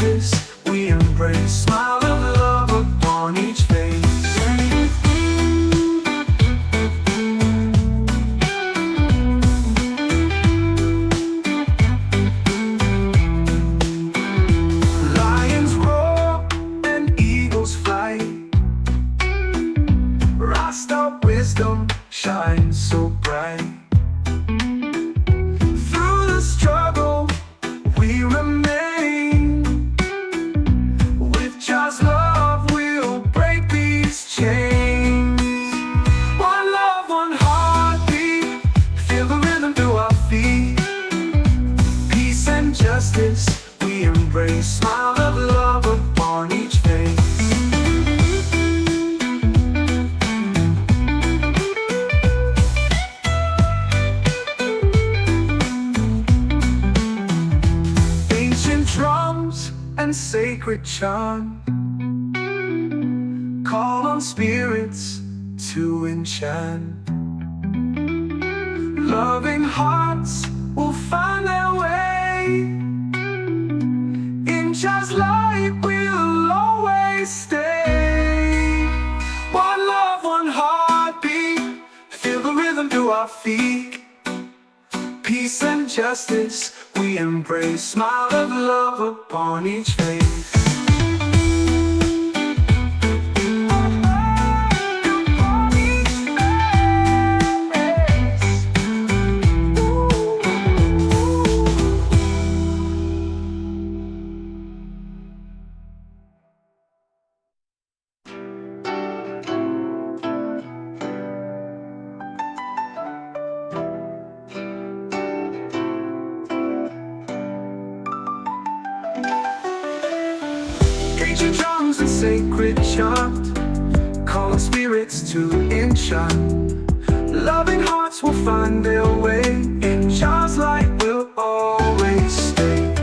justice we embrace. Smile of love upon each face. Lions roar and eagles fly. Rasta wisdom shines so bright. Through the struggle we remain. With Jah's love we'll break these chains. One love, one heartbeat, feel the rhythm through our feet. Peace and justice we embrace. Smile of love upon each face. Ancient drums and sacred chant call on spirits to enchant. Loving hearts will find their way. In Jah's light we'll always stay. One love, one heartbeat, feel the rhythm through our feet. Peace and justice we embrace. Smile of love upon each face. Ancient drums and sacred chant call on spirits to enchant. Loving hearts will find their way. In Jah's light we'll always stay.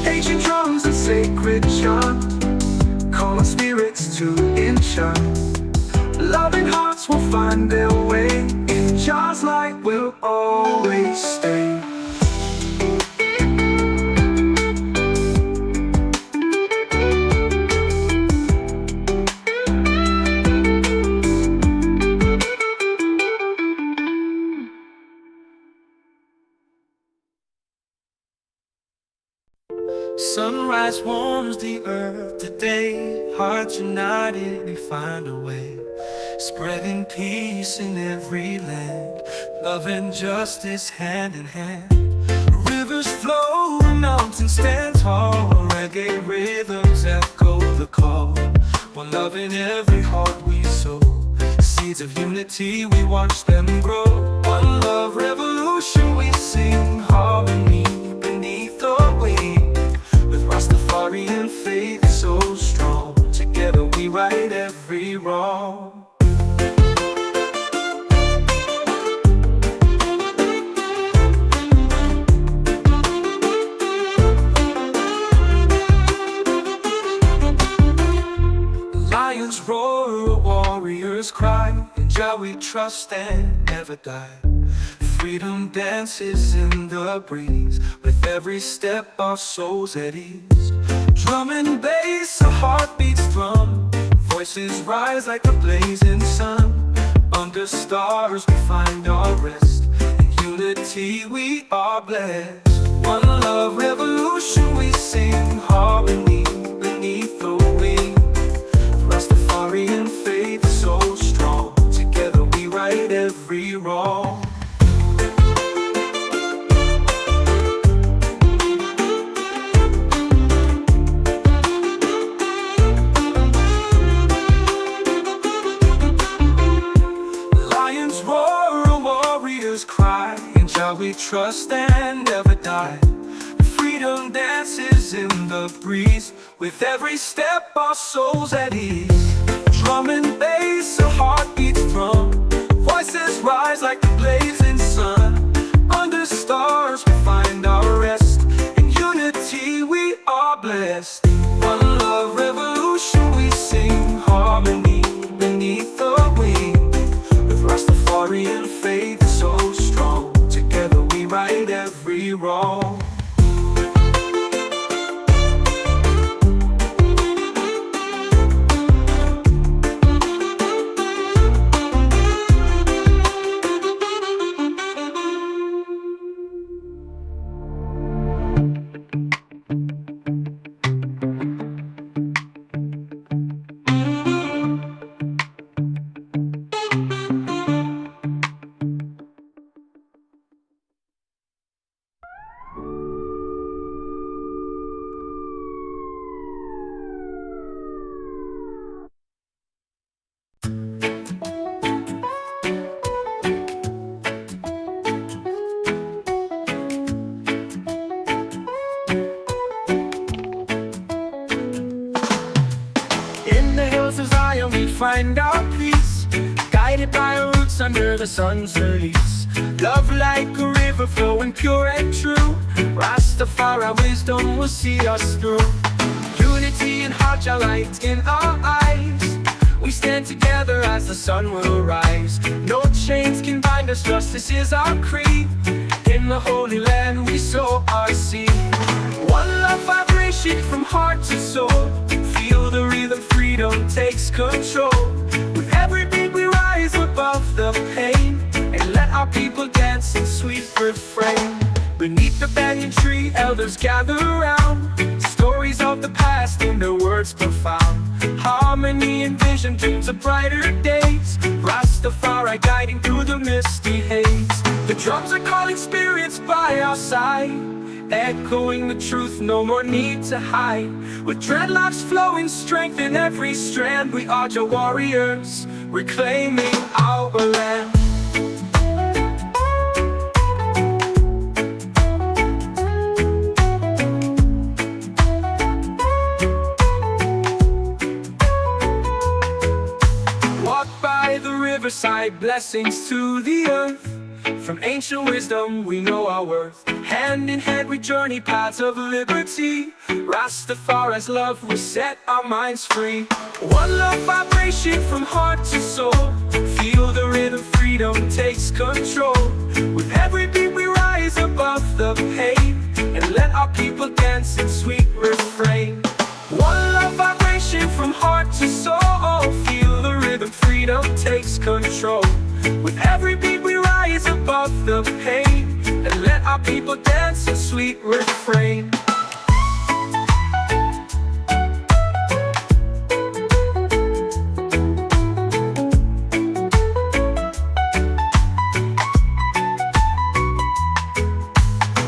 Ancient drums and sacred chant call on spirits to enchant. Loving hearts will find their way. In Jah's light we'll always stay. Sunrise warms the earth today. Hearts united, we find a way. Spreading peace in every land. Love and justice hand in hand. Rivers flow and mountains stand tall. Reggae rhythms echo the call. One love in every heart we sow. Seeds of unity we watch them grow. One love revolution we sing. Harmony beneath the wing. Rastafarian faith is so strong. Together we right every wrong. Lions roar, warriors cry. In Jah we trust and never die. Freedom dances in the breeze. With every step our souls at ease. Drum and bass, our heartbeats drum. Voices rise like the blazing sun. Under stars we find our rest. In unity we are blessed. One love revolution we sing. Harmony beneath the wing. Rastafarian faith so strong. Together we right every wrong. Cry, in Jah we trust and never die. Freedom dances in the breeze. With every step our souls at ease. Drum and bass, a heartbeat drum. Voices rise like the blazing sun. Under stars we find our rest. In unity we are blessed. One love revolution we sing. Harmony beneath the wing. With Rastafarian faith so strong. Together we right every wrong. find our peace, guided by our roots under the sun's release. Love like a river flowing pure and true. Rastafari wisdom will see us through. Unity and heart are light in our eyes. We stand together as the sun will rise. No chains can bind us, justice is our creed. In the holy land we sow our seed. One love vibration from heart to soul. Feel the rhythm, freedom takes control. With every beat we rise above the pain, and let our people dance in sweet refrain. Beneath the banyan tree, elders gather around. Stories of the past in their words profound. Harmony and vision, dreams of brighter days. Rastafari guiding through the misty haze. The drums are calling spirits by our side, echoing the truth, no more need to hide. With dreadlocks flowing, strength in every strand, we are your warriors, reclaiming our land. Walk by the riverside, blessings to the earth. From ancient wisdom we know our worth. Hand in hand we journey paths of liberty. Rastafari's love will set our minds free. One love vibration from heart to soul. Feel the rhythm, freedom takes control. With every beat we rise above the pain, and let our people dance in sweet refrain. One love vibration from heart to soul. Feel the rhythm, freedom takes control. With every beat we rise above the pain, and let our people dance in sweet refrain.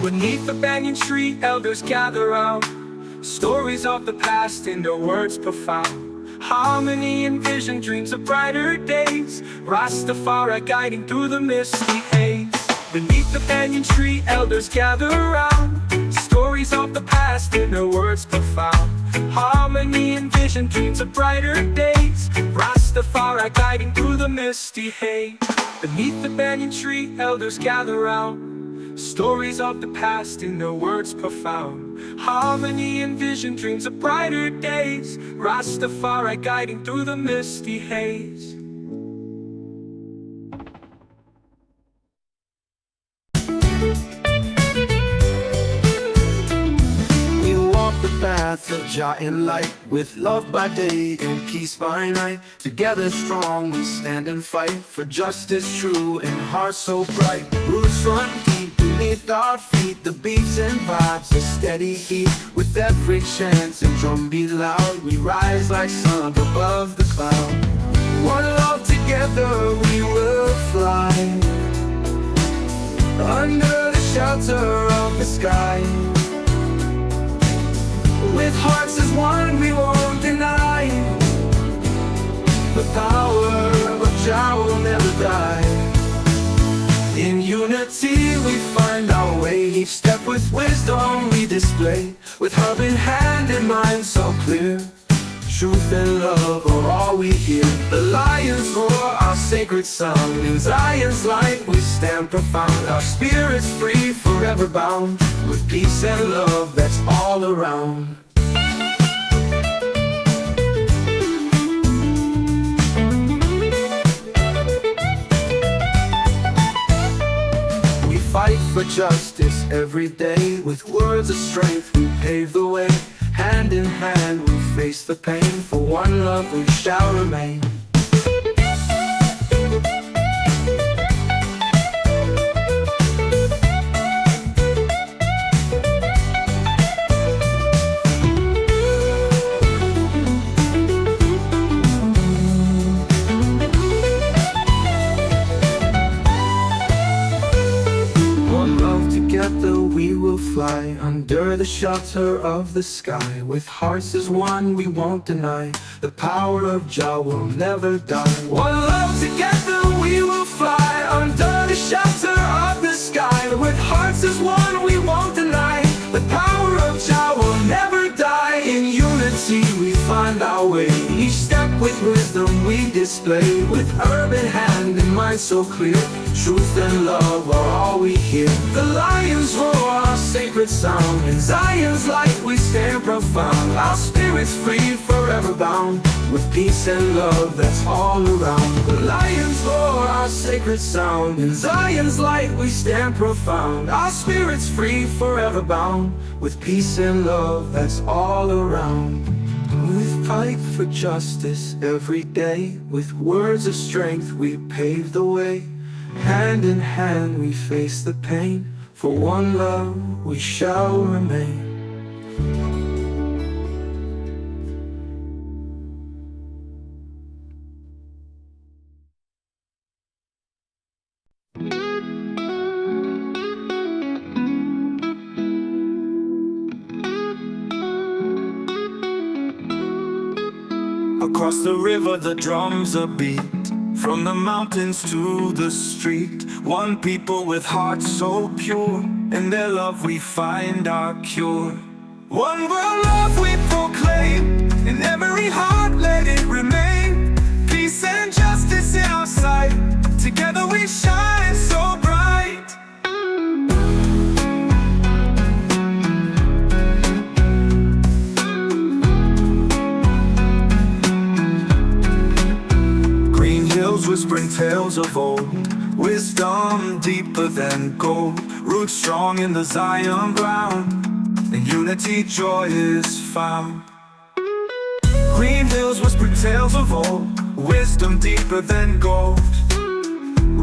Beneath the banyan tree, elders gather round. Stories of the past in their words profound. Harmony and vision, dreams of brighter days. Rastafari guiding through the misty haze. Beneath the banyan tree, elders gather around. Stories of the past in their words profound. Harmony and vision, dreams of brighter days. Rastafari guiding through the misty haze. Beneath the banyan tree, elders gather round. Stories of the past in their words profound. Harmony and vision, dreams of brighter days. Rastafari guiding through the misty haze. We walk the path of Jah in light, with love by day and peace by night. Together strong we stand and fight for justice true and hearts so bright. Roots run deep beneath our feet, the beats and vibes, a steady heat. With every chant and drum beat loud, we rise like sun above the cloud. One love, together we will fly, under the shelter of the sky. With hearts as one we won't deny, the power of Jah will never die. In unity we find our way, each step with wisdom we display. With heart in hand and mind so clear, truth and love are all we hear. The lions roar our sacred song, in Zion's light we stand profound. Our spirits free, forever bound, with peace and love that's all around. Fight for justice every day, with words of strength we pave the way. Hand in hand we face the pain, for one love we shall remain. Together we will fly, under the shelter of the sky. With hearts as one we won't deny, the power of Jah will never die. One love, together we will fly, under the shelter of the sky. With hearts as one we won't deny, the power of Jah never die. In unity we find our way, each step with wisdom we display. With urban hand and mind so clear, truth and love are all we hear. The lions roar our sacred sound, in Zion's light we stand profound. Our spirits free, forever bound, with peace and love that's all around. The lions roar our sacred sound, in Zion's light we stand profound. Our spirits free, forever bound, with peace and love that's all around. We fight for justice every day, with words of strength we pave the way. Hand in hand we face the pain, for one love we shall remain. Across the river the drums are beat, from the mountains to the street. One people with hearts so pure, in their love we find our cure. One world love we proclaim, in every heart let it remain. Peace and justice in our sight, together we shine so bright. Whispering tales of old, wisdom deeper than gold. Roots strong in the Zion ground, in unity joy is found. Green hills whispering tales of old, wisdom deeper than gold.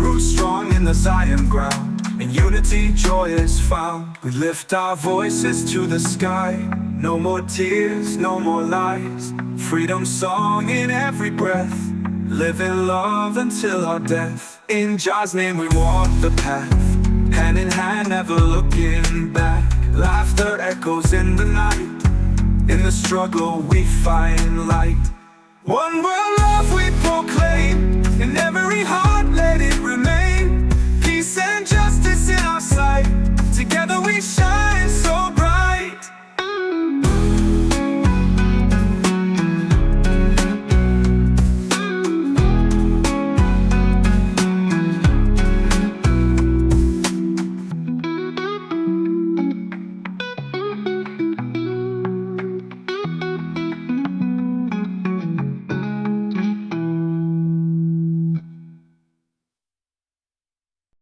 Roots strong in the Zion ground, in unity joy is found. We lift our voices to the sky, no more tears, no more lies. Freedom song in every breath, live in love until our death. In Jah's name we walk the path, hand in hand, never looking back. Laughter echoes in the night, in the struggle we find light. One world love we proclaim, in every heart let it remain.